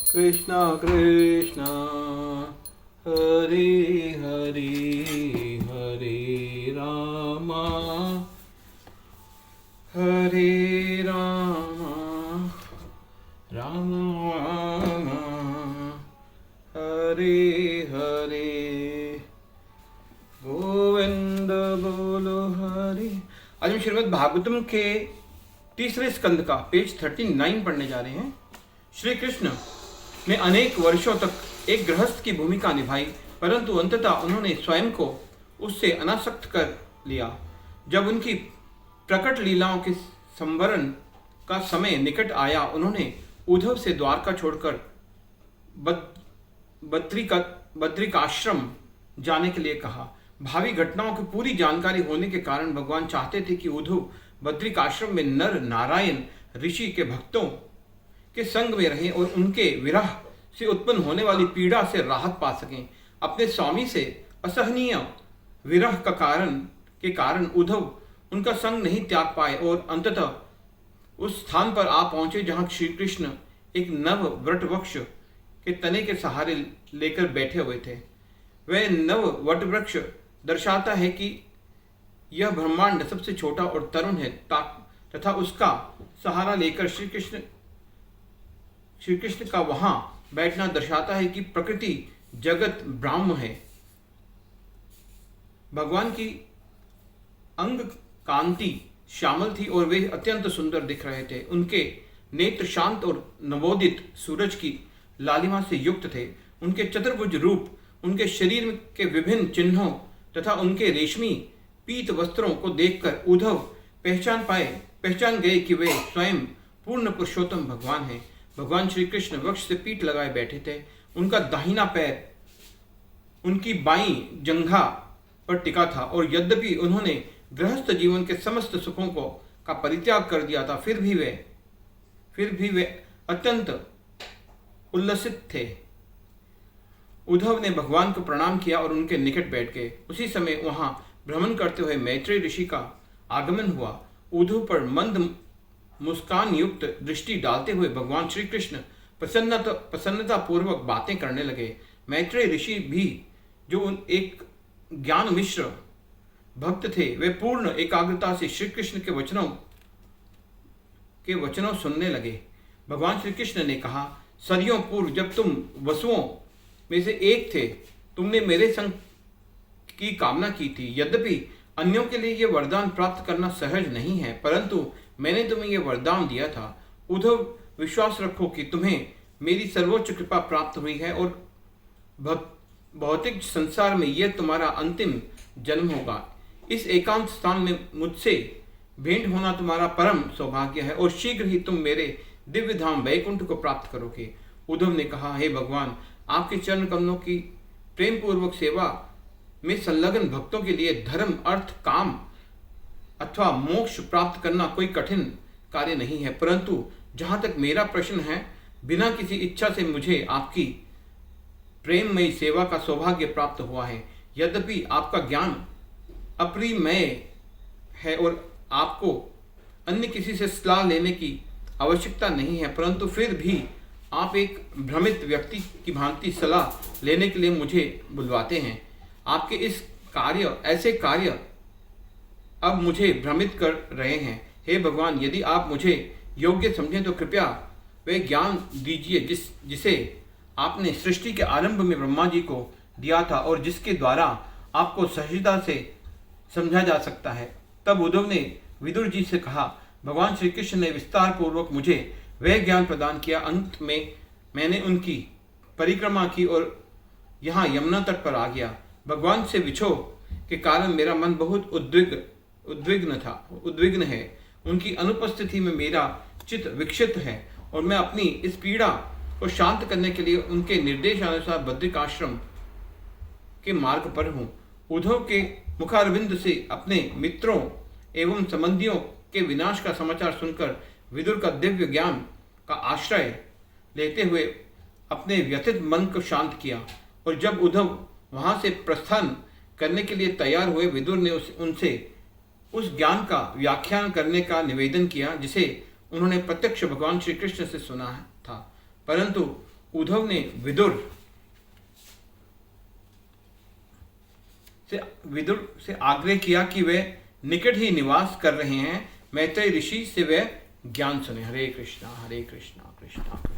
कृष्णा कृष्णा हरे हरे हरे रामा हरे रामा राम राम हरे हरे गोविंद बोलो हरे। आज हम श्रीमद् भागवतम के तीसरे स्कंद का पेज 39 पढ़ने जा रहे हैं। श्री कृष्ण ने अनेक वर्षों तक एक गृहस्थ की भूमिका निभाई, परंतु अंततः उन्होंने स्वयं को उससे अनासक्त कर लिया। जब उनकी प्रकट लीलाओं के संवरण का समय निकट आया, उन्होंने उद्धव से द्वारका छोड़कर बद्रिकाश्रम जाने के लिए कहा। भावी घटनाओं की पूरी जानकारी होने के कारण भगवान चाहते थे कि उद्धव बद्रिकाश्रम में नर नारायण ऋषि के भक्तों के संग में रहें और उनके विरह से उत्पन्न होने वाली पीड़ा से राहत पा सकें। अपने स्वामी से असहनीय विरह के कारण उद्धव उनका संग नहीं त्याग पाए और अंततः उस स्थान पर आ पहुंचे जहां श्री कृष्ण एक नव वट वृक्ष के तने के सहारे लेकर बैठे हुए थे। वह नव वट वृक्ष दर्शाता है कि यह ब्रह्मांड सबसे छोटा और तरुण है तथा उसका सहारा लेकर श्री कृष्ण का वहां बैठना दर्शाता है कि प्रकृति जगत ब्राह्म है। भगवान की अंग कांति श्यामल थी और वे अत्यंत सुंदर दिख रहे थे। उनके नेत्र शांत और नवोदित सूरज की लालिमा से युक्त थे। उनके चतुर्भुज रूप, उनके शरीर के विभिन्न चिन्हों तथा उनके रेशमी पीत वस्त्रों को देखकर उद्धव पहचान गए कि वे स्वयं पूर्ण पुरुषोत्तम भगवान हैं। भगवान श्री कृष्ण वृक्ष से पीठ लगाए बैठे थे। उनका दाहिना पैर उनकी बाईं जंघा पर टिका था और यद्यपि उन्होंने गृहस्थ जीवन के समस्त सुखों का परित्याग कर दिया था, फिर भी वे अत्यंत उल्लसित थे। उद्धव ने भगवान को प्रणाम किया और उनके निकट बैठ गए। उसी समय वहां भ्रमण करते हुए मैत्रेय ऋषि का आगमन हुआ। उद्धव पर मंद मुस्कान युक्त दृष्टि डालते हुए भगवान श्री कृष्ण प्रसन्नता पूर्वक बातें करने लगे। मैत्रेय ऋषि भी, जो एक ज्ञान मिश्र भक्त थे, वे पूर्ण एकाग्रता से श्री कृष्ण के वचनों सुनने लगे। भगवान श्री कृष्ण ने कहा, सदियों पूर्व जब तुम वसुओं में से एक थे, तुमने मेरे संग की कामना की थी। यद्यपि अन्यों के लिए यह वरदान प्राप्त करना सहज नहीं है, परंतु मैंने तुम्हें यह वरदान दिया था। उद्धव, विश्वास रखो कि तुम्हें मेरी सर्वोच्च कृपा प्राप्त हुई है और भौतिक संसार में यह तुम्हारा अंतिम जन्म होगा। इस एकांत स्थान में मुझसे भेंट होना तुम्हारा परम सौभाग्य है और शीघ्र ही तुम मेरे दिव्य धाम वैकुंठ को प्राप्त करोगे। उद्धव ने कहा, हे भगवान, आपके चरण कमलों की प्रेम पूर्वक सेवा में संलग्न भक्तों के लिए धर्म, अर्थ, काम अथवा मोक्ष प्राप्त करना कोई कठिन कार्य नहीं है, परंतु जहां तक मेरा प्रश्न है, बिना किसी इच्छा से मुझे आपकी प्रेममयी सेवा का सौभाग्य प्राप्त हुआ है। यद्यपि आपका ज्ञान अपरिमेय है और आपको अन्य किसी से सलाह लेने की आवश्यकता नहीं है, परंतु फिर भी आप एक भ्रमित व्यक्ति की भांति सलाह लेने के लिए मुझे बुलवाते हैं। आपके ऐसे कार्य अब मुझे भ्रमित कर रहे हैं। हे भगवान, यदि आप मुझे योग्य समझें तो कृपया वे ज्ञान दीजिए जिसे आपने सृष्टि के आरंभ में ब्रह्मा जी को दिया था और जिसके द्वारा आपको सहजता से समझा जा सकता है। तब उद्धव ने विदुर जी से कहा, भगवान श्री कृष्ण ने विस्तार पूर्वक मुझे वह ज्ञान प्रदान किया। अंत में मैंने उनकी परिक्रमा की और यहाँ यमुना तट पर आ गया। भगवान से विछोह के कारण मेरा मन बहुत उद्विग्न है। उनकी अनुपस्थिति में मेरा चित्त विक्षिप्त है और मैं अपनी इस पीड़ा को शांत करने के लिए उनके निर्देशानुसार बद्रिकाश्रम के मार्ग पर हूँ। उद्धव के मुखारविंद से अपने मित्रों एवं संबंधियों के विनाश का समाचार सुनकर विदुर का दिव्य ज्ञान का आश्रय लेते हुए अपने व्यथित मन को शांत किया और जब उद्धव वहां से प्रस्थान करने के लिए तैयार हुए, विदुर ने उनसे उस ज्ञान का व्याख्यान करने का निवेदन किया जिसे उन्होंने प्रत्यक्ष भगवान श्री कृष्ण से सुना था, परंतु उद्धव ने विदुर से आग्रह किया कि वे निकट ही निवास कर रहे हैं, मैत्रेय ऋषि से वे ज्ञान सुने। हरे कृष्णा कृष्णा कृष्णा।